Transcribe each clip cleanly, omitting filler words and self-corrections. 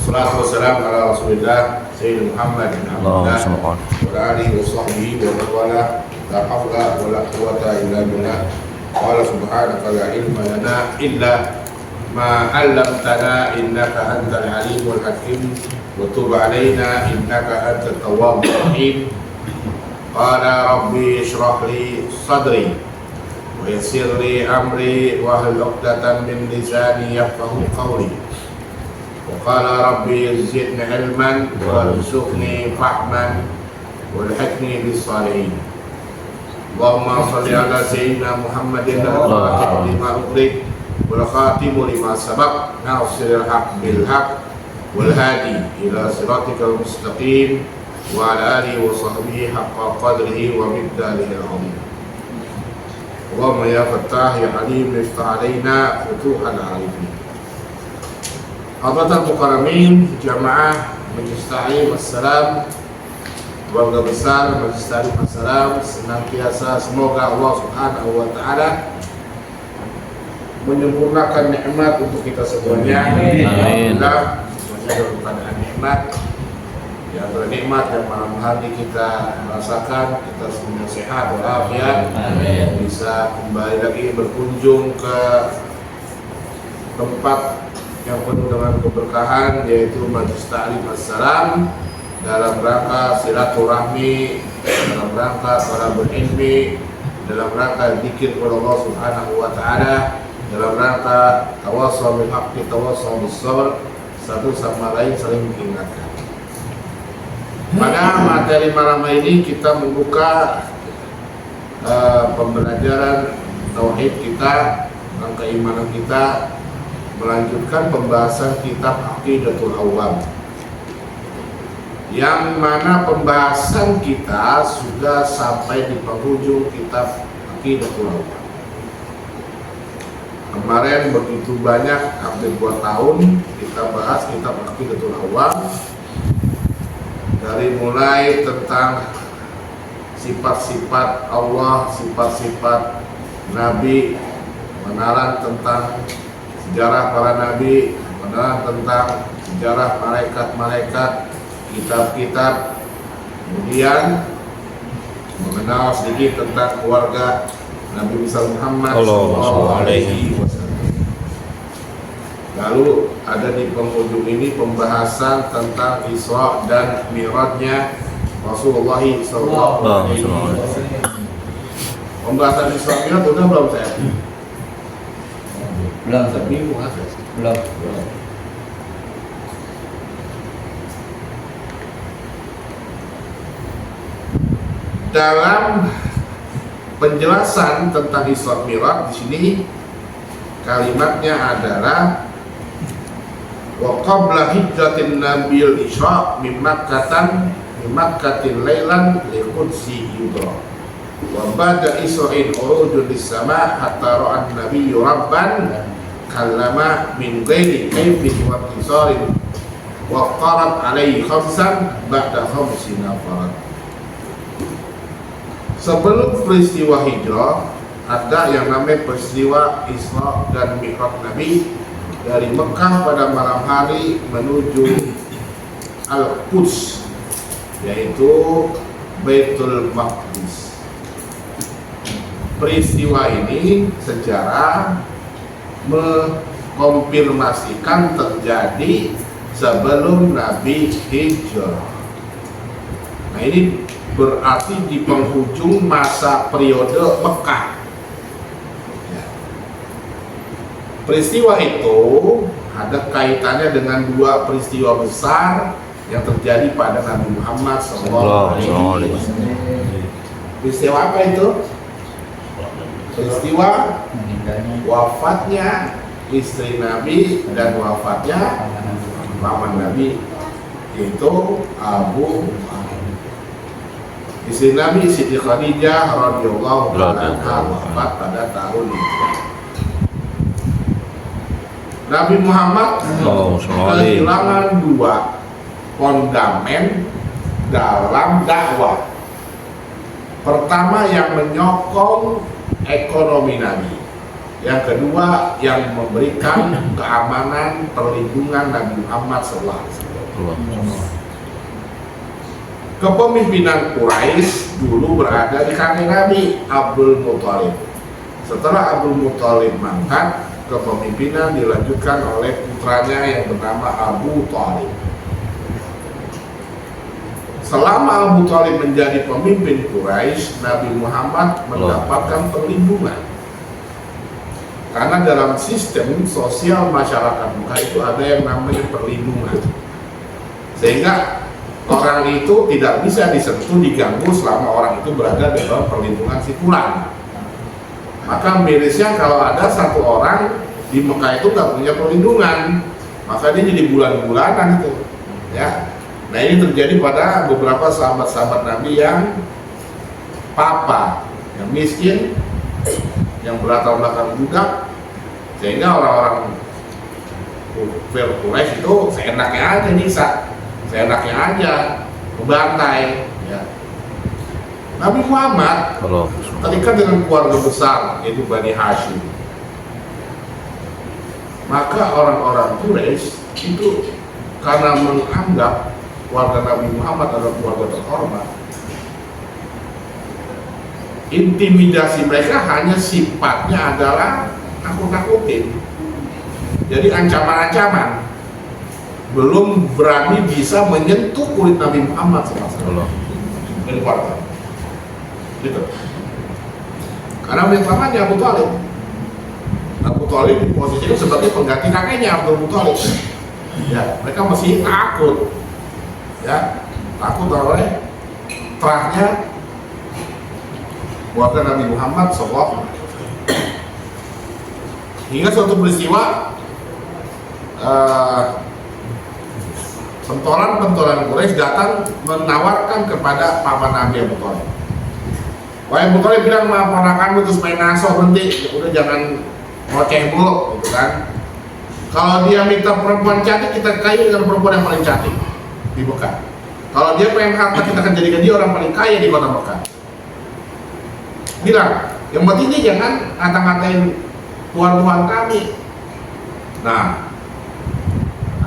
Salatu wassalamu ala Rasulillah Sayyidina Muhammad bin Abdullah wa alihi wa sahbihi wa wala la hawla wa la quwwata illa billah. Qala subhanaka la ilma lana illa ma 'allamtana innaka antal alimul hakim wa tub 'alaina innaka antat tawwabur rahim. Qala rabbi ishrah li sadri wa yassir li amri wa hlul 'uqdatam min lisani yafqahu qawli. وقال ربي زدني علما وارزقني فهما والحقني بالصالحين. اللهم صل على سيدنا محمد الفاتح لما أغلق والخاتم لما سبق ناصر الحق بالحق والهادي إلى صراطك المستقيم وعلى آله وصحبه حق قدره ومقداره العظيم. اللهم يا فتاح يا عليم افتح علينا فتوح العارفين. Hadirin mukaramin, jamaah Majelis Ta'lim Assalam, keluarga besar Majelis Ta'lim Assalam, senantiasa semoga Allah Subhanahu wa Ta'ala menyempurnakan nikmat untuk kita semuanya. Amin. Semuanya dalam nikmat. Di antara nikmat yang malam hari kita merasakan, kita semuanya sehat walafiat, bisa kembali lagi berkunjung ke tempat yang penuh dengan keberkahan, yaitu Majelis Ta'lim Assalam, dalam rangka silaturahmi, dalam rangka talabul ilmi, dalam rangka zikir kepada Allah Subhanahu wa Ta'ala, dalam rangka tawassul bil haqqi tawassul bis sabr, satu sama lain saling mengingatkan. Pada materi malam ini kita membuka pembelajaran tauhid kita, tentang keimanan kita, melanjutkan pembahasan kitab Aqidatul Awwam, yang mana pembahasan kita sudah sampai di penghujung kitab Aqidatul Awwam. Kemarin begitu banyak, hampir 2 tahun kita bahas kitab Aqidatul Awwam, dari mulai tentang sifat-sifat Allah, sifat-sifat Nabi, kenalan tentang sejarah para nabi, kemudian tentang sejarah malaikat-malaikat, kitab-kitab, kemudian mengenal sedikit tentang keluarga Nabi Muhammad SAW. Lalu ada di penghujung ini pembahasan tentang Isra dan Mi'rajnya Rasulullah SAW. Pembahasan Isra Mi'raj sudah belum saya? Belum. Dalam penjelasan tentang Isra Mi'raj di sini kalimatnya adalah wa qabla hijratin nabiyil isra min makkatin lailan li qudsi yudra wa ba'da isra'in urujun lis-sama hatta ra'an nabiyyu rabban kallama min ghairi kayfin wa tisarin wa qarat alaihi khamsan ba'da khamsina farad. Sebelum peristiwa hijrah ada yang namanya peristiwa Isra dan Mi'raj Nabi dari Mekah pada malam hari menuju Al-Quds, yaitu Baitul Maqdis. Peristiwa ini sejarah mengkonfirmasikan terjadi sebelum Nabi hijrah. Nah, ini berarti di penghujung masa periode Mekah. Peristiwa itu ada kaitannya dengan 2 peristiwa besar yang terjadi pada Nabi Muhammad SAW. Peristiwa apa itu? Peristiwa wafatnya istri Nabi dan wafatnya paman Nabi, yaitu Abu Bakar. Istri Nabi Siti Khadijah radhiyallahu anha wafat pada tahun itu. Nabi Muhammad kehilangan 2 fondamen dalam dakwah. Pertama yang menyokong ekonomi Nabi, Yang kedua, yang memberikan keamanan, perlindungan Nabi Muhammad SAW. Kepemimpinan Quraisy dulu berada di kakek Nabi, Abdul Muthalib. Setelah Abdul Muthalib mangkat, kepemimpinan dilanjutkan oleh putranya yang bernama Abu Thalib. Selama Abu Thalib menjadi pemimpin Quraisy, Nabi Muhammad mendapatkan perlindungan. Karena dalam sistem sosial masyarakat Mekah itu ada yang namanya perlindungan. Sehingga orang itu tidak bisa disentuh, diganggu selama orang itu berada dalam perlindungan si fulan. Maka mirisnya kalau ada satu orang di Mekah itu nggak punya perlindungan, maka dia jadi bulan-bulanan itu. Ya. Nah ini terjadi pada beberapa sahabat-sahabat Nabi yang papa, yang miskin, yang berlatar belakang budak, sehingga orang-orang Quraisy itu seenaknya aja nyiksa, seenaknya aja membantai. Ya. Nabi Muhammad terikat dengan keluarga besar yaitu Bani Hashim. Maka orang-orang Quraisy itu karena menganggap keluarga Nabi Muhammad adalah keluarga terhormat, intimidasi mereka hanya sifatnya adalah nakut-nakutin. Jadi ancaman-ancaman, belum berani bisa menyentuh kulit Nabi Muhammad SAW. Dari keluarga. Gitu. Karena pertamanya Abu Thalib. Abu Thalib di posisi itu sebagai pengganti kakeknya Abdul Muthalib. Ya, mereka masih takut. Ya, takut oleh terahnya keluarga Nabi Muhammad SAW. Hingga suatu peristiwa pentolan Quraisy datang menawarkan kepada paman Nabi Abu Thalib. Wahai Abu Thalib, bilang sama ponakanmu terus main ngaso berhenti, udah jangan ngoceh mulu, gitu kan. Kalau dia minta perempuan cantik, kita kaya dengan perempuan yang paling cantik di Mekah. Kalau dia pengen harta, kita akan jadikan dia orang paling kaya di kota Mekah. Bilang, yang penting dia jangan ngata-ngatain tuan-tuan kami. Nah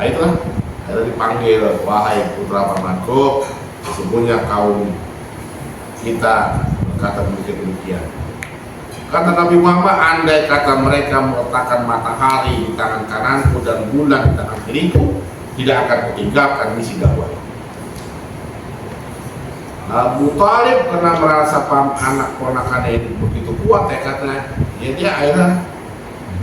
itulah, akhirnya dipanggil, wahai putra pamanku, sesungguhnya kaum kita berkata demikian. Kata Nabi Muhammad, andai kata mereka meletakkan matahari di tangan kananku dan bulan di tangan kiriku, tidak akan kutinggalkan misi dakwah. Abu Thalib karena merasa anak ponakannya itu begitu kuat tekadnya, ya dia akhirnya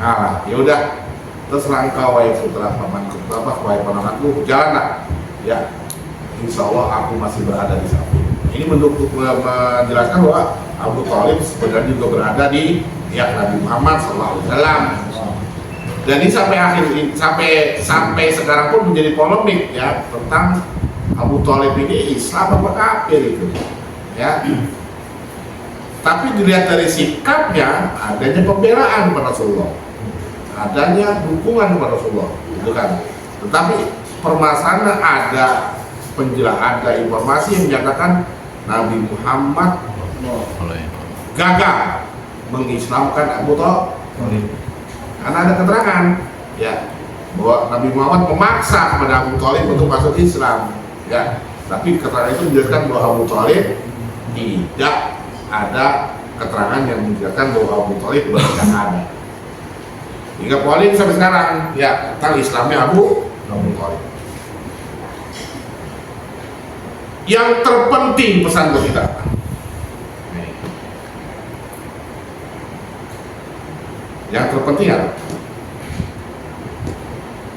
ngalah. Ya udah, terserah engkau wahai putra pamanku, wahai ponakanku, jalanlah. Ya, insya Allah aku masih berada di samping. Ini menjelaskan bahwa Abu Thalib sebenarnya juga berada di pihak Nabi Muhammad SAW. Dan ini sampai sekarang pun menjadi polemik ya tentang Abu Thalib ini Islam apa kafir itu, ya. Tapi dilihat dari sikapnya, adanya pembelaan kepada Rasulullah, adanya dukungan kepada Rasulullah, gitu kan. Tetapi permasalahan ada penjelasan, ada informasi yang menyatakan Nabi Muhammad gagal mengislamkan Abu Thalib. Karena ada keterangan, ya, bahwa Nabi Muhammad memaksa kepada Abu Thalib untuk masuk Islam. Ya, tapi keterangan itu menjelaskan bahwa Abu Thalib tidak ada keterangan yang menjelaskan bahwa Abu Thalib tidak ada. Hingga polemik sampai sekarang, ya, tentang Islamnya Abu Thalib. Yang terpenting pesan buat kita, yang terpenting adalah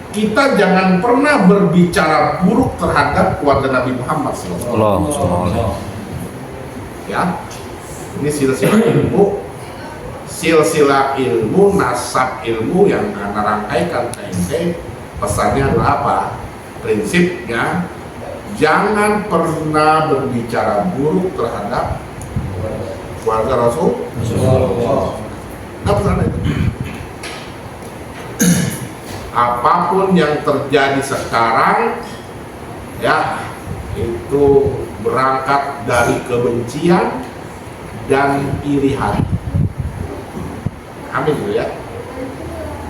kita jangan pernah berbicara buruk terhadap keluarga Nabi Muhammad SAW. Ya, ini silsilah ilmu, nasab ilmu yang akan rangkaikan KMT. Pesannya adalah apa? Prinsipnya, jangan pernah berbicara buruk terhadap keluarga Rasul. Nah, pesan itu. Apapun yang terjadi sekarang, ya, itu berangkat dari kebencian dan iri hati. Amin, ya.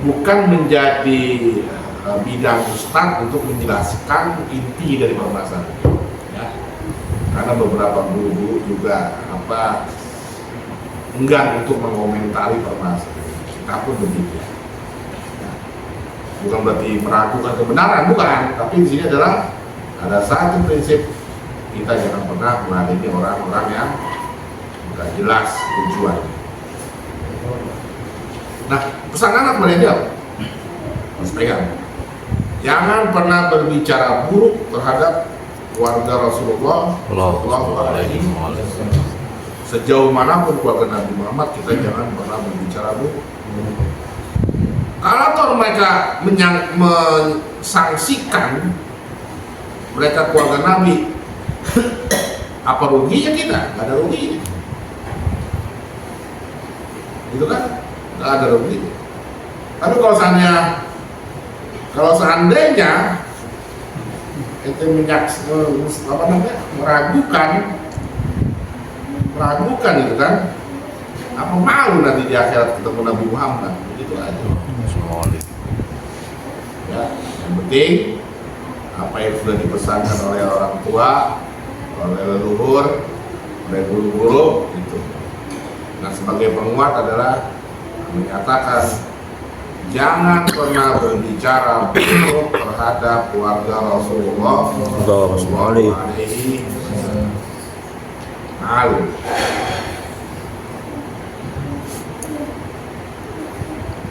bukan menjadi bidang ustadz untuk menjelaskan inti dari permasalahan, ya. Karena beberapa guru juga enggan untuk mengomentari permasalahan. Kita pun begitu, ya. Bukan berarti meragukan kebenaran, bukan. Tapi di sini adalah ada satu prinsip, kita jangan pernah menghadapi orang-orang yang nggak jelas tujuannya. Nah, pesan anak mereka harus pegang. Jangan pernah berbicara buruk terhadap keluarga Rasulullah Sallallahu Alaihi Wasallam. Sejauh manapun keluarga Nabi Muhammad, kita jangan pernah berbicara buruk. Kalau toh mereka mensangsikan mereka keluarga Nabi, apa ruginya kita? Gak ada ruginya. Gitu kan? Gak ada ruginya. Tapi kalau seandainya itu meragukan itu kan, apa malu nanti di akhirat ketemu Nabi Muhammad? Begitu aja. Ya, yang penting apa yang sudah dipesankan oleh orang tua, oleh leluhur, oleh guru-guru itu. Nah, sebagai penguat adalah menyatakan jangan pernah berbicara buruk terhadap keluarga Rasulullah Sallallahu Alaihi Wasallam. Malu.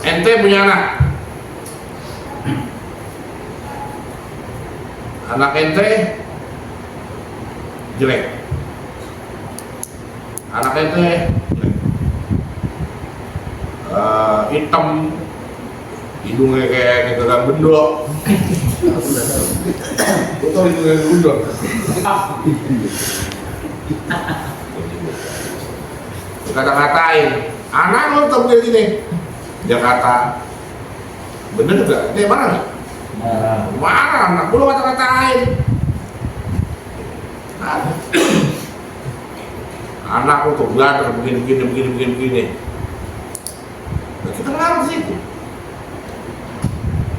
Ente punya anak ente jelek, anak ente jelek, hitam, hidungnya kayak gagang bendok, betul hidungnya bendok. Kata-katain, anak lo tetap kayak gini. Dia kata, bener juga, dia marah nggak? Marah, anak gue lo kata-katain. Anak lo tuh belajar begini. Nah, kita ngarang sih itu.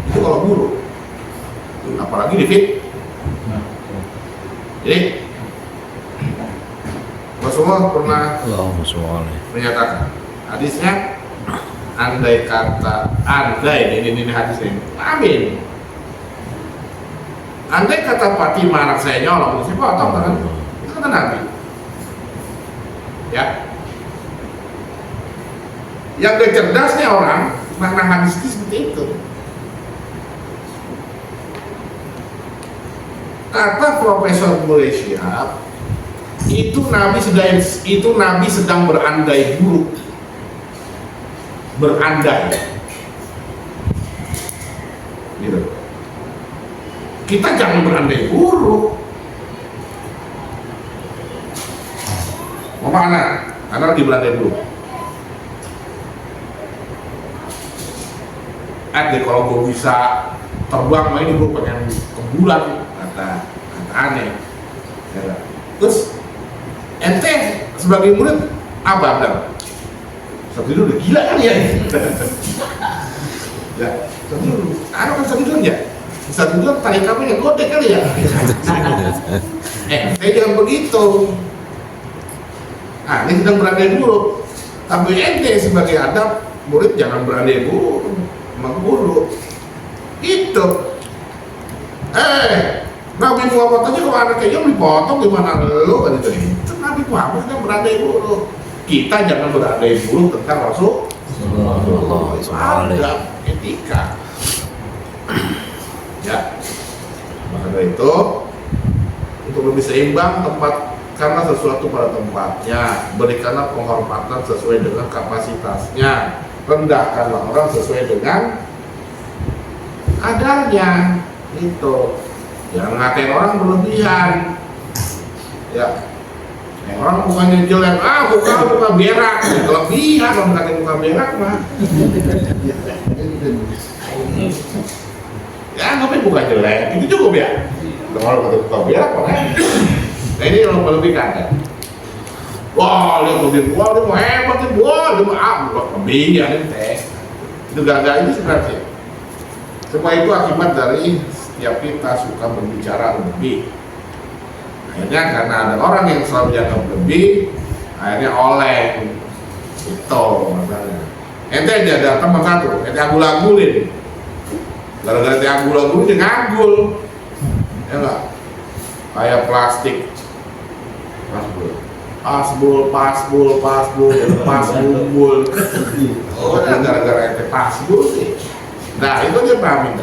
Itu kalau buruk. Apalagi di fit. Jadi Rasulullah pernah menyatakan, hadisnya, andai ini hadisnya, amin. Andai kata Fatimah anak saya nyolong, saya potong kan? Itu kata Nabi. Ya. Yang gak cerdasnya orang makna hadis itu seperti itu. Kata Profesor Mulai Syihab, itu Nabi sedang berandai buruk. Berandai. Gitu. Kita jangan berandai buruk. Mau mana? Karena lagi berandai buruk. Kalau gue bisa terbang, ini gue pengen ke bulan, kata aneh. Ya. Terus ente sebagai murid apa Abdal? Satu dulu gila kan ya? Ya, satu dulu. Kan satu dulu ya? Satu dulu tali kamu yang godek kali ya? Saya jangan begitu. Nah, ini sedang berandai buruk. Tapi ente sebagai adab murid jangan berandai buruk sama guru. Itu. Nabi Muhammad aja kalau anaknya dipotong gimana lo kan itu? Itu Nabi Muhammad sedang berandai buruk. Kita jangan berandai buruk tentang Rasul. Ada etika. Ya. Maka dari itu untuk lebih seimbang tempatkanlah sesuatu pada tempatnya, berikanlah penghormatan sesuai dengan kapasitasnya, rendahkanlah orang sesuai dengan kadarnya. Itu. Jangan ngatain orang berlebihan. Ya. Orang bukannya jelek, buka berak, kelebihan orang ngatain muka berak mah. Ya, tapi bukan jelek, itu cukup ya. Kalau kata buka berak makanya. Nah ini yang melebihkan kan. Wah, dia mau hebat nih, dia mau kelebihan teh. Itu gagal ini sebenarnya. Semua itu akibat dari setiap kita suka berbicara lebih. Akhirnya karena ada orang yang selalu dianggap lebih, akhirnya oleng. Itu masalahnya. Ente aja ada teman satu, ente agul-agulin. Gara-gara ente agul-agulin, dia ngagul. Ya enggak? Kayak plastik. Pasbul. Oh, gara-gara ente pasbul sih. Nah, itu dia pahamin.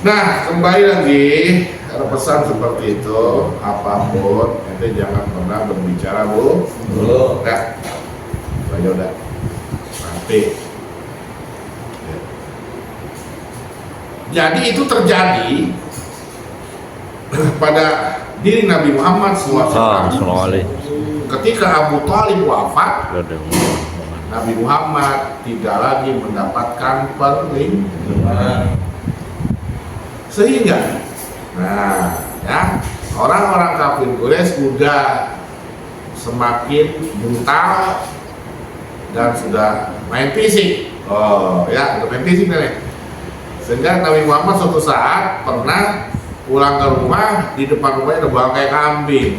Nah, kembali lagi, ada pesan seperti itu, apapun, ente jangan pernah berbicara buruk. Nah, aja udah. Nanti. Jadi itu terjadi pada diri Nabi Muhammad SAW. Ketika Abu Thalib wafat, Nabi Muhammad tidak lagi mendapatkan perlindungan. Sehingga, nah, ya, orang-orang kafir Quraisy sudah semakin brutal dan sudah main fisik. Oh, ya, sudah main fisik nih. Sehingga Nabi Muhammad suatu saat pernah pulang ke rumah, di depan rumahnya ada bangkai kambing.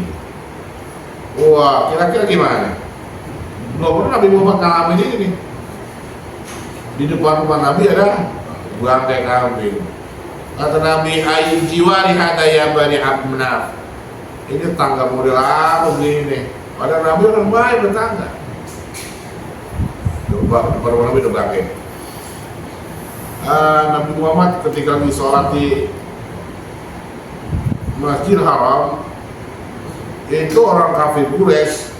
Wah, kira-kira gimana? Belum pernah Nabi Muhammad ngalamin ini nih. Di depan rumah Nabi ada bangkai kambing. Kata Nabi, ayin jiwari hadaya bani abnaf. Ini tangga model apa begini nih? Padahal Nabi orang baik bertangga. Baru Nabi udah bangkai. Nabi Muhammad ketika lagi sholat di Masjid Haram, itu orang kafir Quraisy,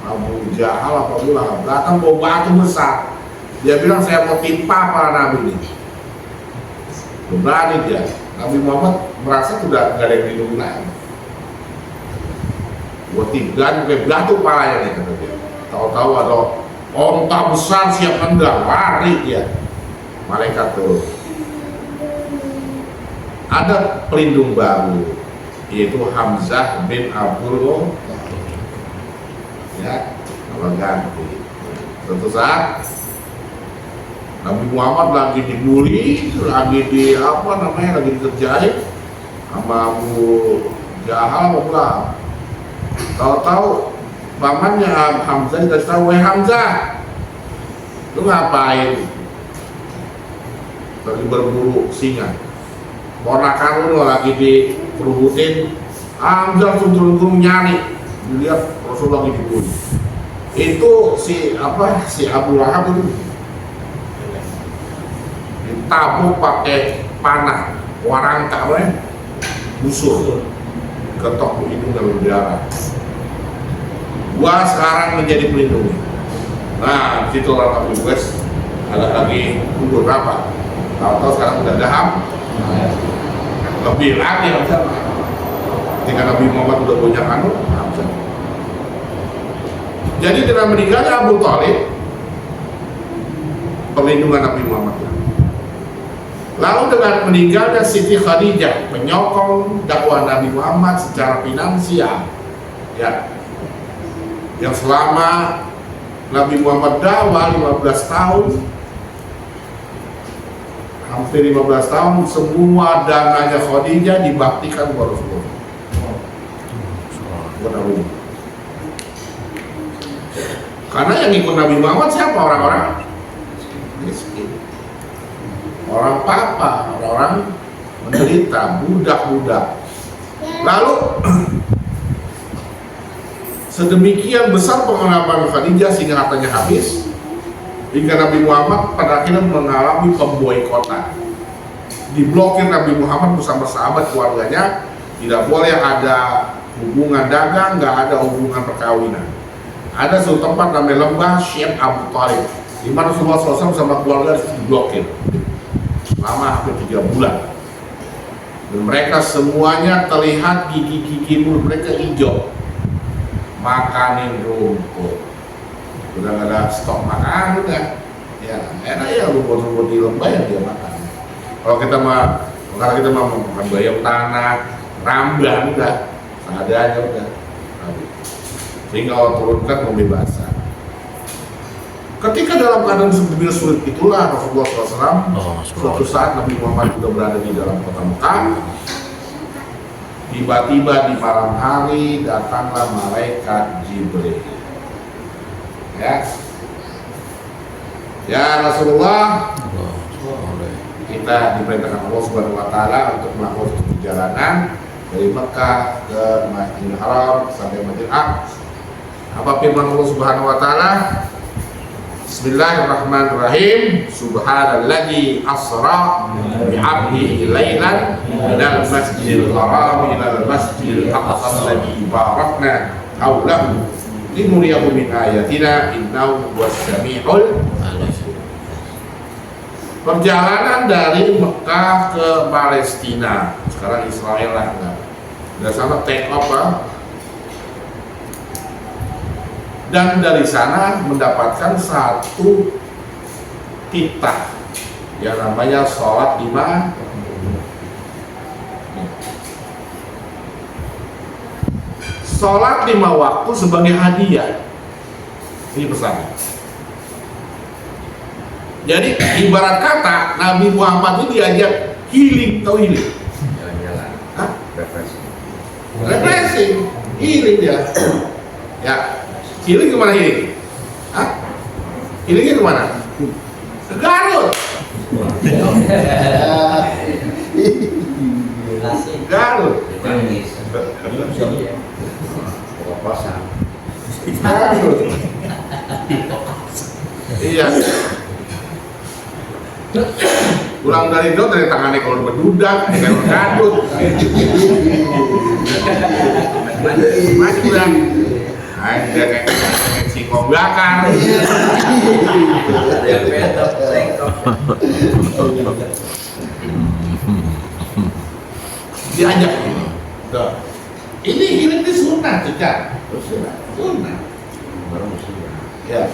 Abu Jahal apa Lahab, datang bawa batu besar. Dia bilang saya mau timpa para nabi ini. Berani dia. Nabi Muhammad merasa sudah gak ada yang dilindungi lagi. Gua tinggal kayak batu palanya nih, kata dia. Tahu-tahu ada onta besar siap nendang, lari dia. Malaikat turun. Ada pelindung baru, yaitu Hamzah bin Abdul Muttalib. Ya, kalau ganti. Suatu saat Nabi Muhammad lagi dibully, lagi di lagi dikerjain sama Abu Jahal, tahu-tahu pamannya Hamzah dikasih tahu, "Weh Hamzah, lu ngapain? Lagi berburu singa. Ponakan lu lagi dikerubutin." Hamzah turun nyari, dilihat Rasulullah lagi dibully. Itu si Abu Lahab itu ditabuk pakai panah, warangka, busur, ketok hidung dan udara. Gua sekarang menjadi pelindung. Nah, situ orang Abu Wes agak lagi mundur berapa? Tahu sekarang udah daham, lebih lagi Hamzah. Ketika Nabi Muhammad udah punya Hamzah. Jadi dengan meninggalnya Abu Thalib, perlindungan Nabi Muhammad. Lalu dengan meninggalnya Siti Khadijah, penyokong dakwah Nabi Muhammad secara finansial, ya, yang selama Nabi Muhammad dakwah 15 tahun, hampir 15 tahun, semua dananya Khadijah dibaktikan kepada Rasulullah. Karena yang ikut Nabi Muhammad siapa? Orang-orang miskin, orang papa, orang menderita, budak-budak. Lalu sedemikian besar pengalaman Khadijah sehingga hartanya habis, hingga Nabi Muhammad pada akhirnya mengalami pemboikotan. Diblokir Nabi Muhammad bersama sahabat keluarganya, tidak boleh ada hubungan dagang, nggak ada hubungan perkawinan. Ada suatu tempat namanya lembah Syekh Abu Thalib, di mana Rasulullah SAW sama keluarga diblokir selama hampir 3 bulan. Dan mereka semuanya terlihat gigi-gigi mulut mereka hijau, makanin rumput. Udah nggak ada stok makan, udah ya enak ya rumput-rumput di lembah yang dia makan. Kalau kita mau makan bayam tanah, ramban, udah seadanya udah. Sehingga Allah turunkan pembebasan. Ketika dalam keadaan sebegitu sulit itulah Rasulullah SAW suatu saat Nabi Muhammad juga berada di dalam kota Mekah. Tiba-tiba di malam hari datanglah malaikat Jibril. Ya Rasulullah, kita diperintahkan Allah Subhanahu Wa Taala untuk melakukan perjalanan dari Mekah ke Masjidil Haram sampai Masjidil Aqsa. Apa firman Allah Subhanahu Wa Taala? Bismillahirrahmanirrahim. Subhanalladzi asra bi'abdihi lailan minal masjidil haram ilal masjidil aqsa alladzi barakna haulahu linuriyahu min ayatina innahu huwas samiul alim. Perjalanan dari Mekah ke Palestina, sekarang Israel lah, dari sana take off dan dari sana mendapatkan satu titah yang namanya sholat 5 waktu sebagai hadiah. Ini pesannya. Jadi ibarat kata Nabi Muhammad itu diajak healing, tahu healing? Jalan-jalan. Refreshing, healing dia. Ya. Healing kemana healing? Healingnya kemana? Ke Garut. Garut. Garut. Iya. Pulang dari itu dari tangannya kalau berdudak, kalau Garut. Maju kan. Ada kayak singkong belakang. Diajak ini. Ini healing di sunnah juga. Sunnah. Ya.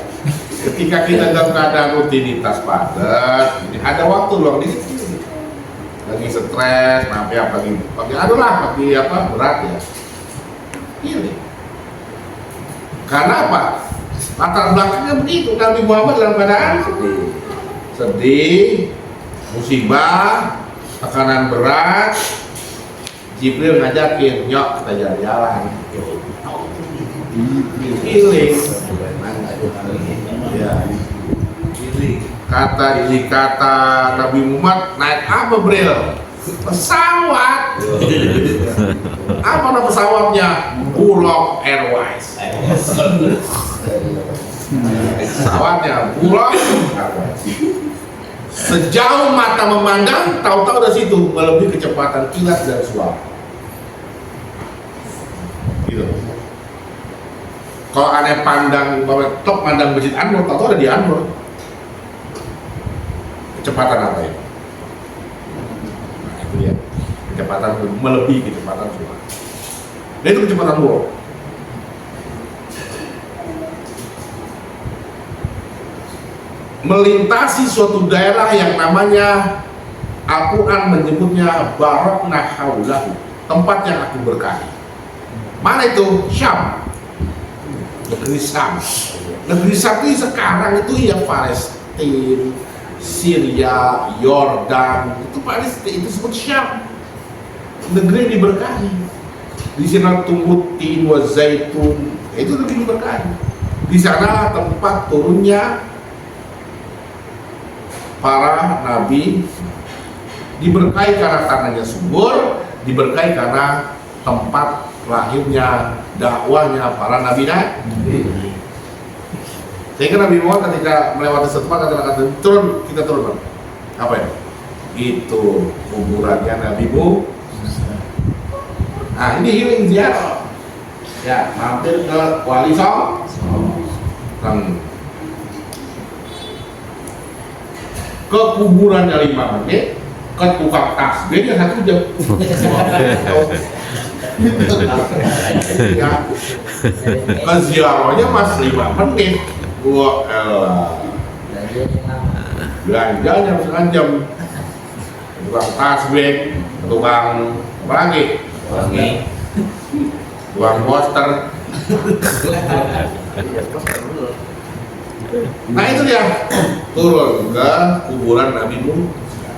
Ketika kita dalam keadaan rutinitas padat, ada waktu luang di situ. Lagi stres, pagi berat ya. Healing. Karena apa? Latar belakangnya begitu. Nabi Muhammad dalam keadaan sedih, musibah, tekanan berat. Jibril ngajakin, "Nyok, kita jalan-jalan." Healing. Ya. Kata Nabi Muhammad, naik apa, Bril? Pesawat. Apa nama pesawatnya? Bulog Airways. Pesawatnya Bulog Airways. Sejauh mata memandang, tahu-tahu dari situ melebihi kecepatan kilat dan suara. Gitu. Kalau aneh pandang, top pandang Masjid Anwar, tahu-tahu ada di Anwar. Kecepatan apa itu? Ya, kecepatan melebihi kecepatan suara. Dan itu kecepatan buruk. Melintasi suatu daerah yang namanya Al-Quran menyebutnya barakna haulahu, tempat yang aku berkahi. Mana itu? Syam. Negeri Syam. Negeri Syam itu sekarang itu ya Palestina, Syria, Yordan, itu Palestina, itu disebut Syam. Negeri diberkahi. Di sana tumbuh tin wa zaitun, itu negeri diberkahi. Di sana tempat turunnya para nabi, diberkahi karena tanahnya subur, diberkahi karena tempat lahirnya dakwahnya para nabi. Sehingga Nabi Muhammad ketika melewati satu tempat kata turun, kita turun. Apa itu? Itu kuburannya Nabi Muhammad. Nah, ini healing ziarah. Ya, mampir ke Wali Songo. Ke kuburannya 5 menit, ke tukang tasbih dia 1 jam. Ya. Ke ziarahnya mas 5 menit. Wah, belanjanya setengah jam. Tukang tasbih, tukang apa lagi? Tukang poster. Nah itu dia, turun ke kuburan Nabi Musa.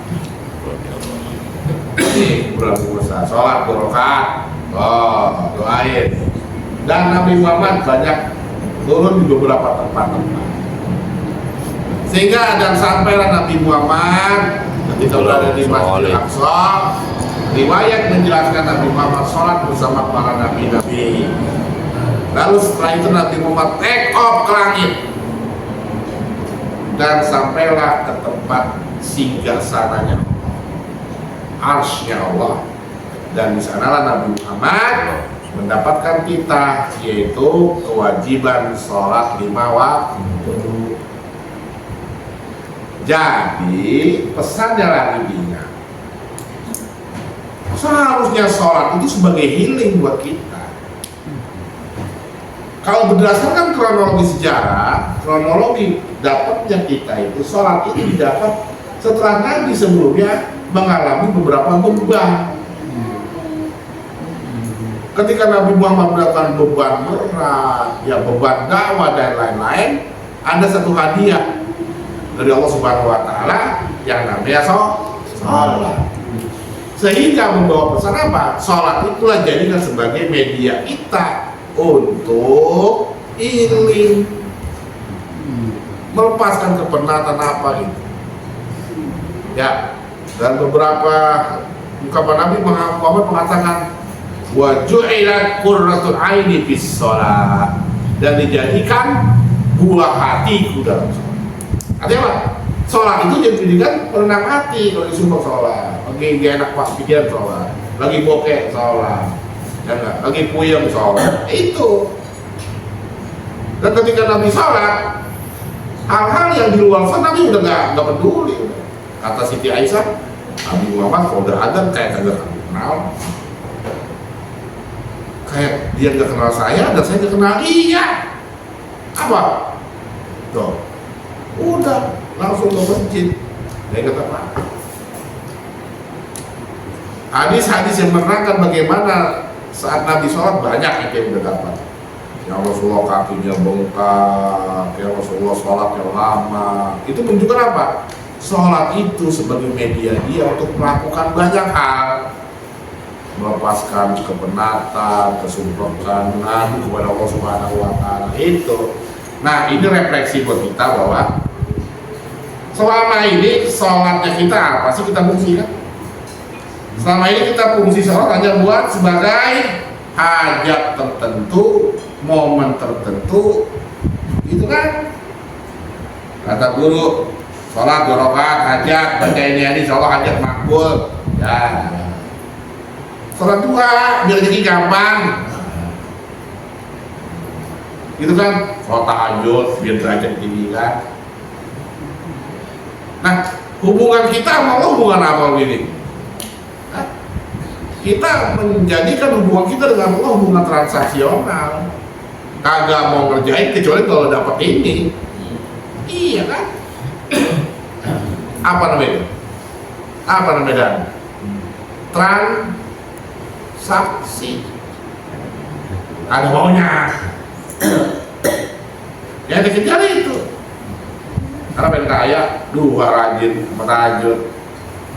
Ini kuburan Musa, sholat 2 rakaat, doain. Dan Nabi Muhammad banyak turun di beberapa tempat-tempat. Sehingga dan sampailah Nabi Muhammad ketika berada di Masjidil Aqsa, riwayat menjelaskan Nabi Muhammad sholat bersama para nabi-nabi. Lalu setelah itu Nabi Muhammad take off ke langit dan sampailah ke tempat singgasananya, arsy-Nya Allah. Dan di sanalah Nabi Muhammad mendapatkan titah, yaitu kewajiban sholat 5 waktu. Jadi pesannya lagi dia, seharusnya sholat itu sebagai healing buat kita. Kalau berdasarkan kronologi sejarah, kronologi dapatnya kita itu sholat itu didapat setelah Nabi sebelumnya mengalami beberapa beban. Ketika Nabi Muhammad mendapatkan beban berat, ya beban dakwah dan lain-lain, ada satu hadiah dari Allah Subhanahu wa Ta'ala yang namanya sholat. Sehingga membawa pesan apa? Sholat itulah jadikan sebagai media kita untuk healing, melepaskan kepenatan apa gitu. Ya, dan beberapa ungkapan Nabi Muhammad mengatakan wa ju'ilat qurratul aini bis sholat, dan dijadikan buah hatiku dalam sholat. Artinya apa? Sholat itu dijadikan penenang hati. Kalau disuruh sholat, lagi gak enak pas pikiran sholat, lagi bokeh sholat, ya enggak? Lagi puyeng sholat, itu. Dan ketika Nabi sholat, hal-hal yang di luar sana Nabi udah nggak peduli. Kata Siti Aisyah, Nabi Muhammad kalau udah adzan kayak kagak kenal, kayak dia nggak kenal saya dan saya nggak kenal dia. Apa? Tuh, udah langsung ke masjid. Dia kata apa? Hadis-hadis yang menerangkan bagaimana saat Nabi sholat banyak yang udah dapat. Ya Rasulullah kakinya bengkak, ya Rasulullah sholat yang lama. Itu menunjukkan apa? Sholat itu sebagai media dia untuk melakukan banyak hal, melepaskan kepenatan, kesumpekan, mengadu kepada Allah Subhanahu wa Ta'ala. Itu. Nah, ini refleksi buat kita bahwa selama ini sholatnya kita apa sih kita fungsi kan? Selama ini kita fungsi sholat hanya buat sebagai hajat tertentu, momen tertentu, gitu kan? Kata guru, sholat 2 rakaat hajat, baca ini insya Allah hajat makbul. Ya, sholat 2 biar rezeki gampang, gitu kan? Sholat tahajud biar derajat tinggi kan? Nah, hubungan kita sama Allah hubungan apa ini? Kita menjadikan hubungan kita dengan Allah hubungan transaksional. Kagak mau ngerjain kecuali kalau dapat ini. Iya kan? Apa namanya? Apa namanya? Transaksi. Ada maunya. Ya dikejar itu. Karena pengen kaya, rajin tahajud.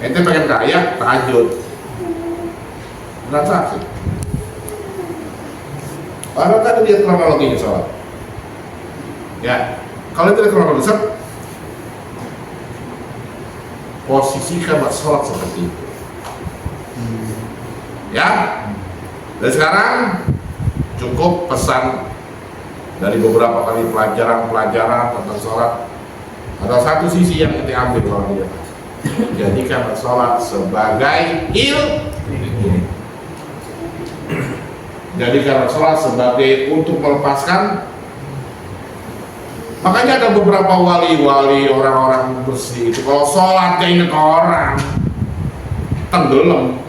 Ente pengen kaya, tahajud. Transaksi. Kalau tadi lihat kronologinya sholat. Ya, kalau tidak kronologi, posisikan sholat seperti itu. Ya, dan sekarang cukup pesan dari beberapa kali pelajaran tentang sholat. Ada satu sisi yang kita ambil kalau dia. Jadikan sholat sebagai ilmu. Jadikan sholat sebagai untuk melepaskan. Makanya ada beberapa wali-wali orang-orang bersih itu kalau sholat gak inget orang, tenggelam.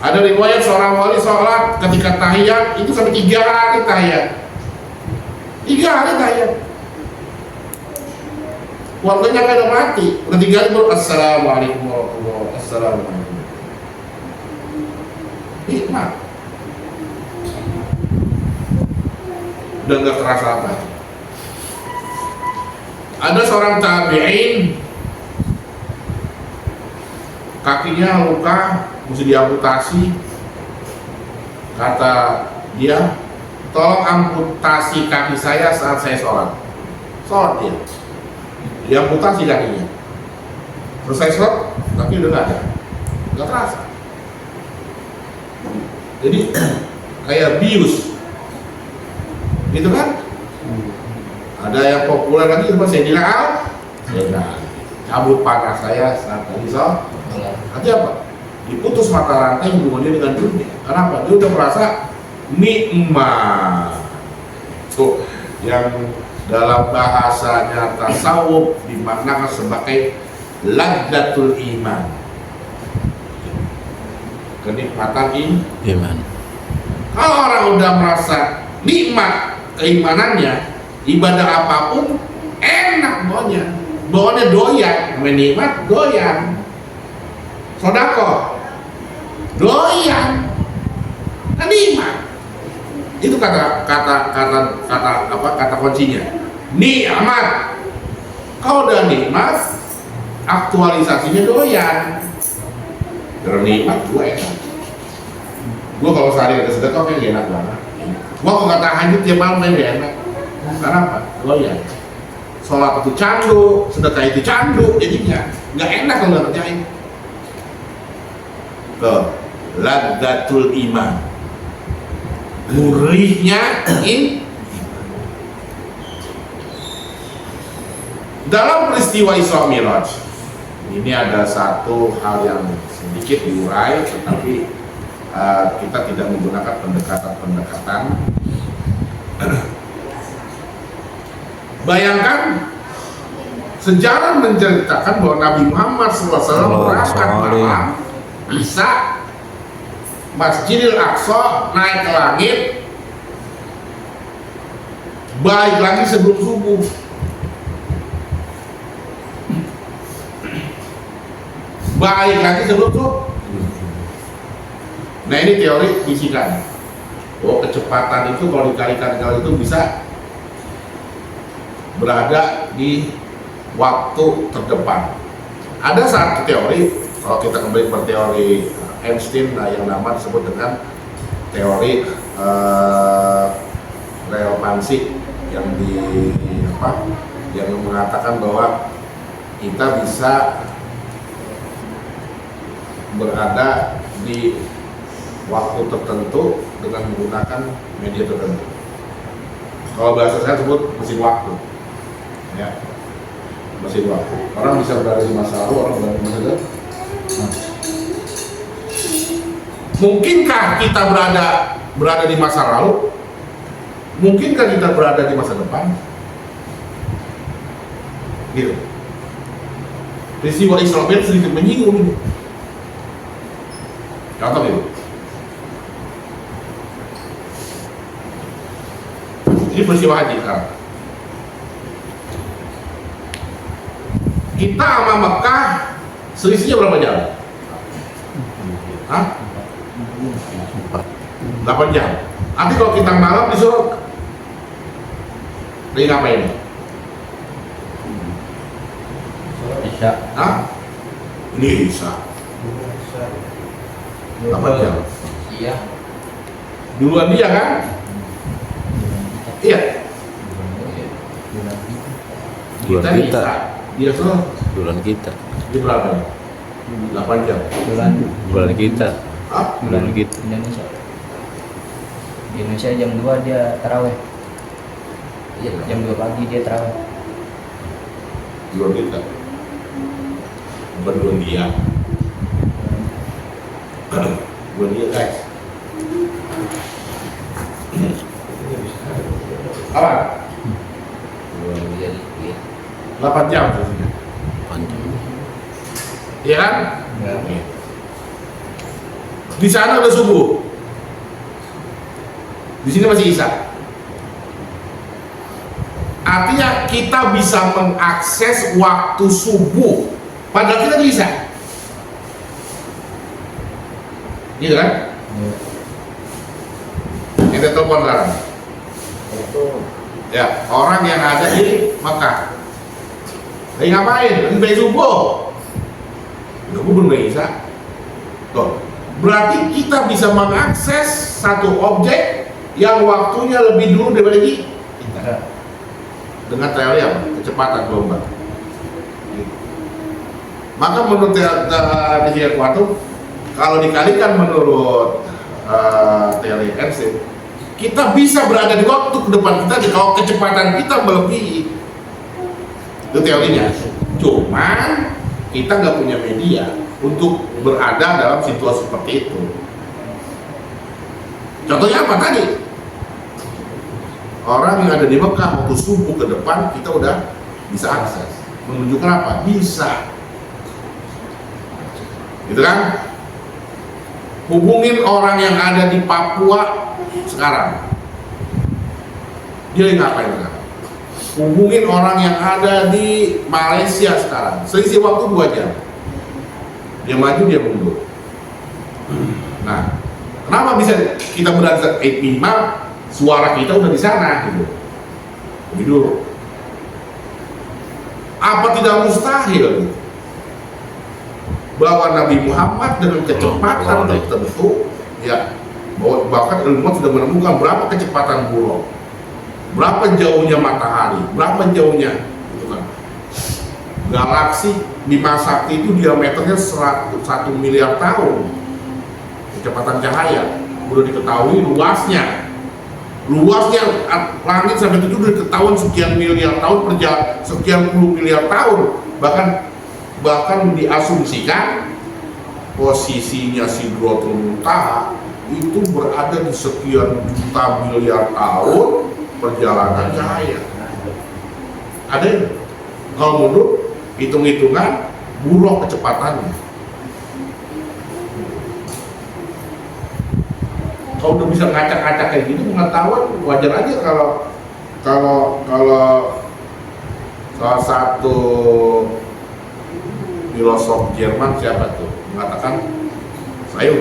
Ada riwayat seorang wali sholat ketika tahiyat itu sampai 3 hari tahiyat. 3 hari tahiyat. Warganya kan udah mati. Udah 3 hari baru assalamualaikum warahmatullahi wabarakatuh. Assalamualaikum. Nikmat. udah nggak kerasa apa. Ada seorang tabi'in, kakinya luka, mesti diamputasi. Kata dia, tolong amputasi kaki saya saat saya sholat. Sholat dia, diamputasi kakinya. Selesai sholat, kaki udah nggak ada, nggak terasa. Jadi kayak bius, gitu kan? Ada yang populer lagi cuma saya bilang, cabut panah saya saat tadi sholat. Artinya apa? Diputus mata rantai hubungannya dengan dunia. Kenapa? Dia udah merasa nikmat. Tuh, yang dalam bahasanya tasawuf dimaknakan sebagai ladzatul iman, kenikmatan iman. Kalau orang udah merasa nikmat keimanannya, ibadah apapun enak bawaannya doyan, menikmat doyan. Sodako doyan, nikmat. Itu kata kuncinya. Nikmat. Kalau udah nikmat, aktualisasinya doyan. Kalau nikmat gue enak. Gue kalau sehari ada sedekah kayak enak banget. Gue kalau nggak tahajud tiap malam main enak. Kenapa? Doyan. Sholat itu candu, sedekah itu candu, jadinya nggak enak kalau nggak kerjain. Ladzatul iman, gurihnya dalam peristiwa Isra Mi'raj ini ada satu hal yang sedikit diurai, tetapi kita tidak menggunakan pendekatan. Bayangkan sejarah menceritakan bahwa Nabi Muhammad SAW berangkat malam bisa Masjidil Aqsa, naik ke langit, balik lagi sebelum subuh. Balik lagi sebelum subuh. Nah ini teori fisika. Oh, kecepatan itu kalau dikalikan kali itu bisa berada di waktu terdepan. Ada satu teori, kalau kita kembali ke teori Einstein, yang nama disebut dengan teori relevansi yang mengatakan bahwa kita bisa berada di waktu tertentu dengan menggunakan media tertentu. Kalau bahasa saya sebut mesin waktu, ya, mesin waktu. Orang bisa berada di masa lalu, orang berada di masa depan. Mungkinkah kita berada di masa lalu? Mungkinkah kita berada di masa depan? Gitu. Peristiwa Isra Mi'raj sedikit menyinggung ini. Contoh itu. Ini peristiwa haji sekarang. Kita sama Mekah selisihnya berapa jam? Hah? 8 jam. Nanti kalau kita malam disuruh lagi ngapain? Isya. Hah? Ini Isya. 8 jam. Iya. Duluan dia kan? Iya. Duluan kita. Dia tuh Duluan kita. di berapa? 8 jam. Duluan kita. Hah? Duluan kita. Indonesia. Di Indonesia jam 2 dia taraweh. Iya, jam 2 pagi dia taraweh. Duluan kita. Berdua dia. Duluan dia guys. Apa? Duluan dia. 8 jam sebenarnya. Panjang. Iya kan? Ya. Oke. Di sana udah subuh. Di sini masih Isya. Artinya kita bisa mengakses waktu subuh padahal kita bisa. Gitu kan? Kita telepon sekarang. Ya, orang yang ada di Mekah. Lagi ngapain? Lagi bayi subuh. Udah belum bayi Isa. Tuh. Berarti kita bisa mengakses satu objek yang waktunya lebih dulu daripada kita. Dengan teori apa? Kecepatan gelombang. Maka menurut teori kuantum, kalau dikalikan menurut teori Einstein, kita bisa berada di waktu ke depan kita kalau kecepatan kita melebihi. Itu teorinya. Cuman kita nggak punya media untuk berada dalam situasi seperti itu. Contohnya apa tadi? Orang yang ada di Mekah waktu subuh ke depan kita udah bisa akses. Menunjukkan apa? Bisa. Gitu kan? Hubungin orang yang ada di Papua sekarang. Dia ngapain sekarang? Hubungin orang yang ada di Malaysia sekarang. Selisih waktu 2 jam. Dia maju, dia mundur. Nah, kenapa bisa kita berada minimal suara kita udah di sana gitu. Lebih dulu. Apa tidak mustahil gitu? Bahwa Nabi Muhammad dengan kecepatan tertentu, ya, bahkan ilmuwan sudah menemukan berapa kecepatan burung, berapa jauhnya matahari, berapa jauhnya, gitu kan. Galaksi Bima Sakti itu diameternya 1 miliar tahun, kecepatan cahaya, udah diketahui luasnya langit sampai itu udah ketahuan sekian miliar tahun sekian puluh miliar tahun, bahkan diasumsikan posisinya Sidratul Muntaha itu berada di sekian juta miliar tahun perjalanan cahaya. Ada yang kalau mundur hitung-hitungan buruk kecepatannya. Kalau udah bisa ngacak-ngacak kayak gitu, pengetahuan wajar aja kalau salah satu filosof Jerman siapa tuh mengatakan saya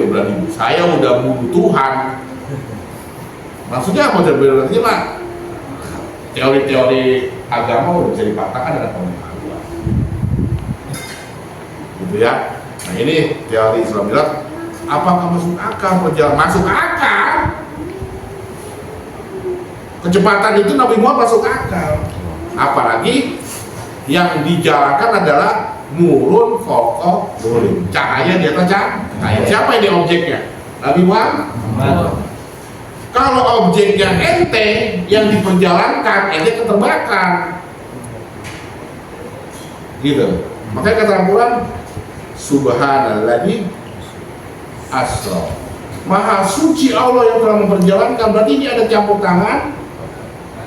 udah bunuh Tuhan. Maksudnya apa? Sebenarnya mah teori-teori agama udah bisa dipatahkan dengan pengetahuan, gitu ya. Nah ini teori Islam bilang, apakah masuk akal perjalanan? Masuk akal. Kecepatan itu Nabi Muhammad masuk akal. Apalagi yang dijalankan adalah nurun fokoh nurin, cahaya di atas cahaya. Siapa yang di objeknya? Nabi Muhammad. Kalau objeknya ente yang diperjalankan, ente keterbakar. Gitu. Makanya kata Al-Quran, Subhanalladzi asra. Maha suci Allah yang telah memperjalankan. Berarti ini ada campur tangan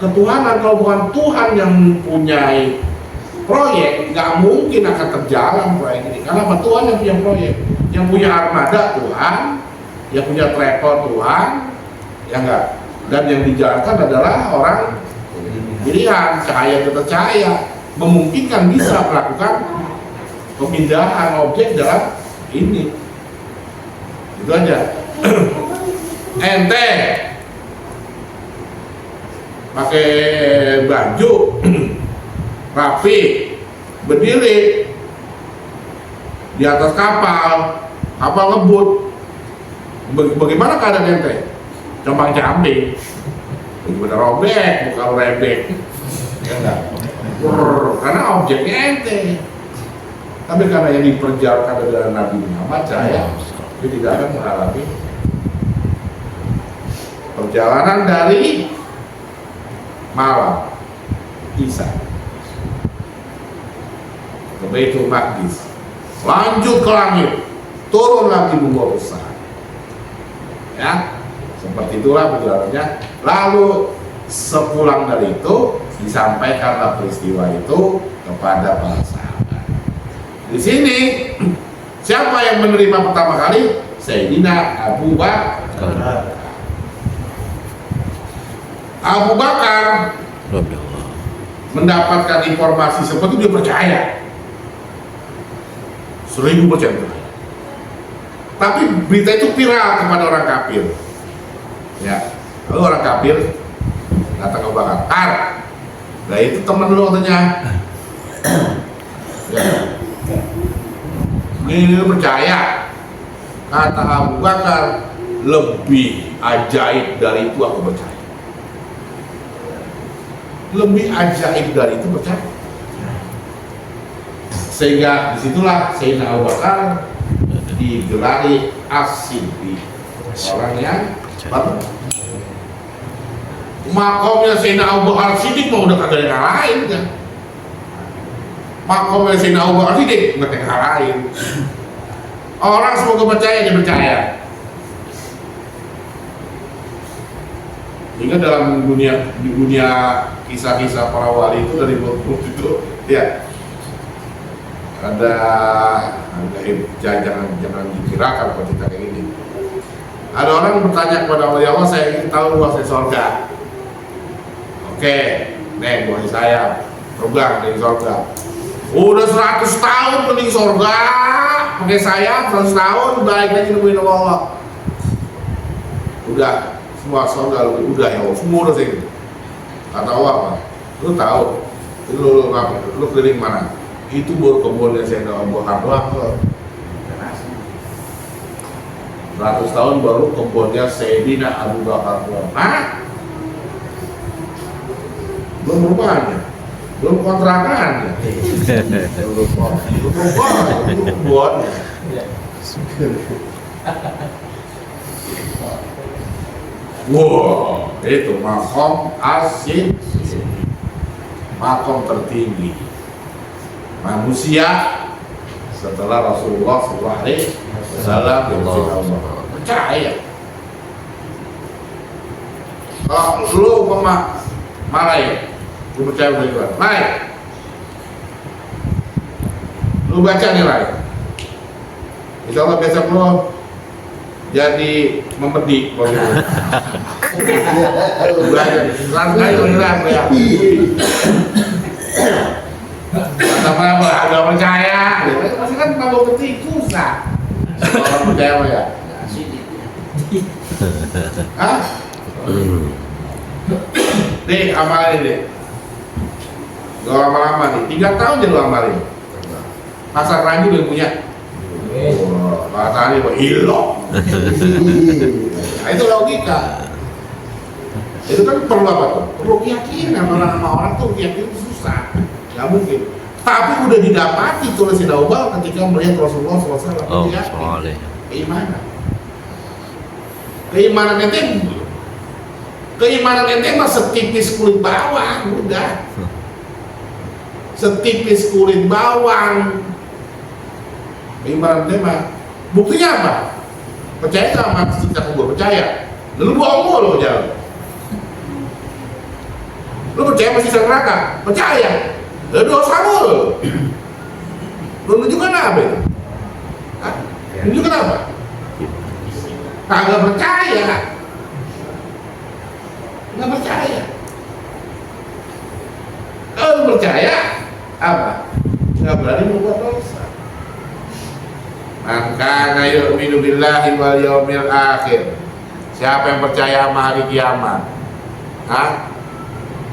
ketuhanan. Kalau bukan Tuhan yang mempunyai proyek, nggak mungkin akan terjalan proyek ini. Karena apa? Tuhan yang punya proyek, yang punya armada Tuhan, yang punya travel Tuhan, ya enggak. Dan yang dijalankan adalah orang pilihan, cahaya tetap cahaya, memungkinkan bisa melakukan pemindahan objek dalam ini. Itu aja. Ente pakai baju rapi, berdiri di atas kapal ngebut. Bagaimana keadaan ente? Compang-camping, bener robek, bukan rebek, ya enggak? Karena objeknya ente. Tapi karena yang diperjalankan adalah Nabi Muhammad, saya tidak akan mengalami perjalanan dari malam Isa ke Baitul Maqdis, lanjut ke langit, turun lagi membawa besar, ya seperti itulah perjalanannya. Lalu sepulang dari itu disampaikanlah peristiwa itu kepada para sahabat. Di sini siapa yang menerima pertama kali? Sayyidina Abu Bakar. Abu Bakar mendapatkan informasi seperti itu, dia percaya 1000%. Tapi berita itu viral kepada orang kafir. Ya, lalu orang kafir datang ke Abu Bakar, Nah itu teman lu katanya. Ya. Ini lu percaya? Kata Abu Bakar, lebih ajaib dari itu aku percaya. Lebih ajaib dari itu percaya. Sehingga disitulah Sayyidina Abu Bakar digelari As-Siddiq, orang yang baru. Makomnya Sayyidina Abu Bakar Siddiq mau udah kagak ada yang lain kan. Makomnya Sayyidina Abu Bakar Siddiq nggak ada yang lain. Orang semoga percaya dia percaya. Hingga dalam dunia kisah-kisah para wali itu dari buku itu ya ada jangan dikirakan kalau kita kayak gini. Ada orang bertanya kepada Allah, ya Allah saya ingin tahu luasnya surga. Oke, nih buat saya terbang dari surga. Udah 100 tahun mending surga, pakai saya 100 tahun balik lagi nemuin Allah. Udah semua surga udah ya Allah, semua udah sih. Kata Allah apa? Lu tahu? Lu keliling mana? Itu baru kebunnya saya nggak Abu Bakar doang. 100 tahun baru kebunnya Sayyidina Abu Bakar doang. Hah? Belum rumahnya, belum kontrakannya, belum kebun. Wow, itu makom asyik, makom tertinggi manusia setelah Rasulullah SAW percaya. Kalau lu marah ya, lu percaya udah gimana? Baik, lu baca nilai. Insya Allah besok lu jadi memedi kalau gitu. Belajar, langsung ya. Apa agak percaya, pasti kan kalau ketik susah. Orang percaya apa ya? Hah? Nih amalin deh. Gak lama-lama nih, 3 tahun jadi lu amalin. Pasar Ranju udah punya. Katanya apa? Hilok. Nah, itu logika. Itu kan perlu apa tuh? Perlu keyakinan. Orang tuh keyakinan susah. Gak mungkin. Tapi udah didapati oleh Sayyidina Abu Bakar ketika melihat Rasulullah SAW. Oh, keimanan. Keimanan ente mah setipis kulit bawang, udah. Setipis kulit bawang. Keimanan ente mah. Buktinya apa? Percaya nggak sama siksa kubur? Percaya. Lu bohong mulu jalan. Lu percaya masih siksa neraka? Percaya. Dosa mulu. Lu nunjukkan apa itu? Hah? Nunjukkan apa? Kagak percaya. Nggak percaya. Kalau percaya apa? Nggak berani membuat dosa. Man kana yu'minu billahi wal yawmil akhir. Siapa yang percaya sama hari kiamat? Hah?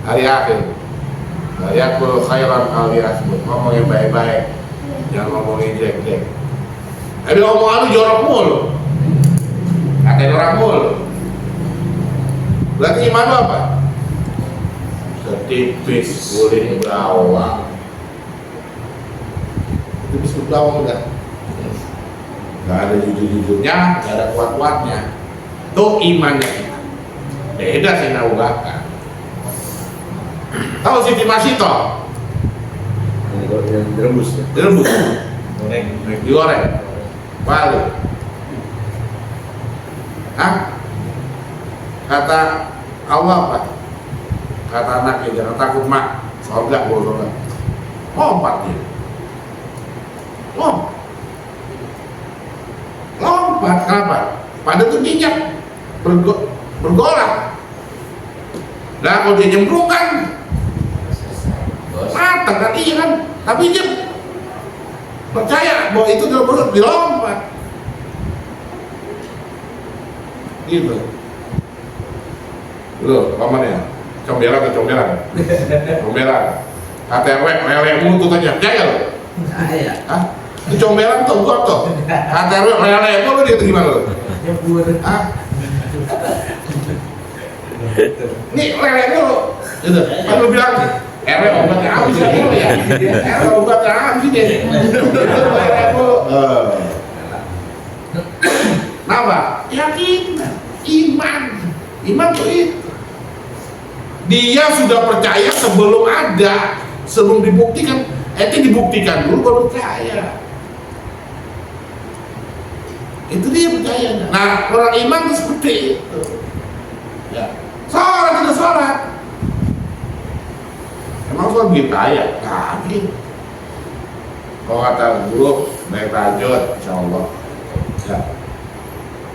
Hari akhir. La yakul khairan aw yasmut. Ngomong yang baik-baik. Jangan ngomongin jelek-jelek. Tapi omongan lu jorok mulu. Katain orang mulu. Berarti iman lu apa? Setipis kulit bawang. Setipis kulit bawang udah. Gak ada jujur-jujurnya, gak ada kuat-kuatnya. Tuh imannya kita. Beda sih Abu Bakar. Tahu Siti Masito? Yang direbus ya? Direbus. Goreng. Digoreng. Balik. Hah? Kata Allah apa? Kata anaknya, jangan takut mak. Surga, bawa surga. Lompat dia. Lompat, kenapa? Pada tuh minyak bergolak. Nah kalau dia nyemplung kan matang kan, iya kan? Tapi dia percaya bahwa itu dilompat. Gitu. Loh, pamannya Comberan atau comberan? Comberan. KTW, lele mulu tuh tanya, jaya lo? Saya. Hah? Itu comberan tuh, gua tuh. KTW, lele mulu dia tuh gimana lo? Ya buat. Hah? Nih lele mulu. Gitu. Kan lu bilang, obatnya apa sih? Obatnya apa sih dia? Lele mulu. Kenapa? Yakin, iman. Iman tuh itu. Dia sudah percaya sebelum ada, sebelum dibuktikan. Dibuktikan dulu baru percaya. Itu dia percayanya. Nah, orang iman itu seperti itu. Ya. Sholat itu sholat. Emang sholat gitu ya? Kagak. Kalau kata guru, naik tahajud, insya Allah. Ya.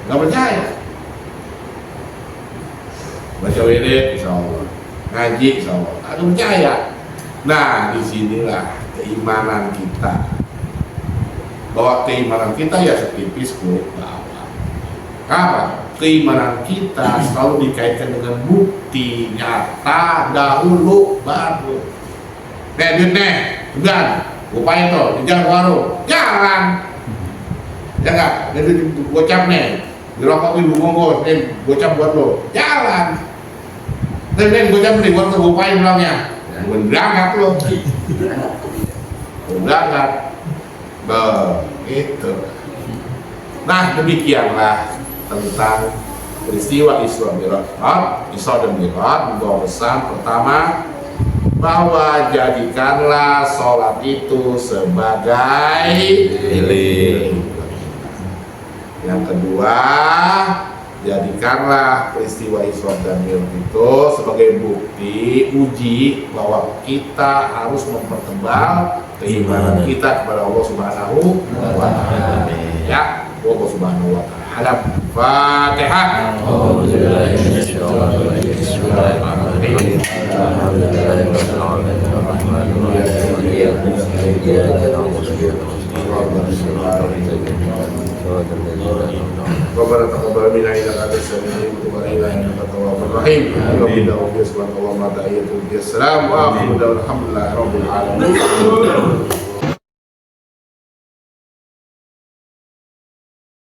Nggak percaya. Baca wirid, insya Allah. Ngaji, insya Allah. Nggak percaya. Nah, disinilah keimanan kita. Bahwa keimanan kita ya setipis kulit bawah. Apa? Keimanan kita selalu dikaitkan dengan bukti nyata dahulu baru. Duit nih, segan, upain tuh, di jalan warung, jalan. Ya nggak, jadi gocap nih, dirokok ibu bungkus, nih gocap buat lo, jalan. Nih gocap nih buat lo, upain pulangnya, berangkat lo, berangkat, begitu. Nah demikianlah tentang peristiwa Isra dan Mi'raj. Membawa pesan pertama bahwa jadikanlah sholat itu sebagai Pilih. Yang kedua, jadikanlah peristiwa Isra dan Mi'raj itu sebagai bukti uji bahwa kita harus mempertebal keimanan kita kepada Allah Subhanahu wa Ta'ala. Ya, Allah Subhanahu wa Ta'ala. Fatihah. Rabbana taqabbal minna innaka antas samiul alim wa tub alaina innaka tawwabur rahim. Rabbana wa bihamdika wa ma ta'ala. Assalamu alaikum wa rahmatullahi wa barakatuh.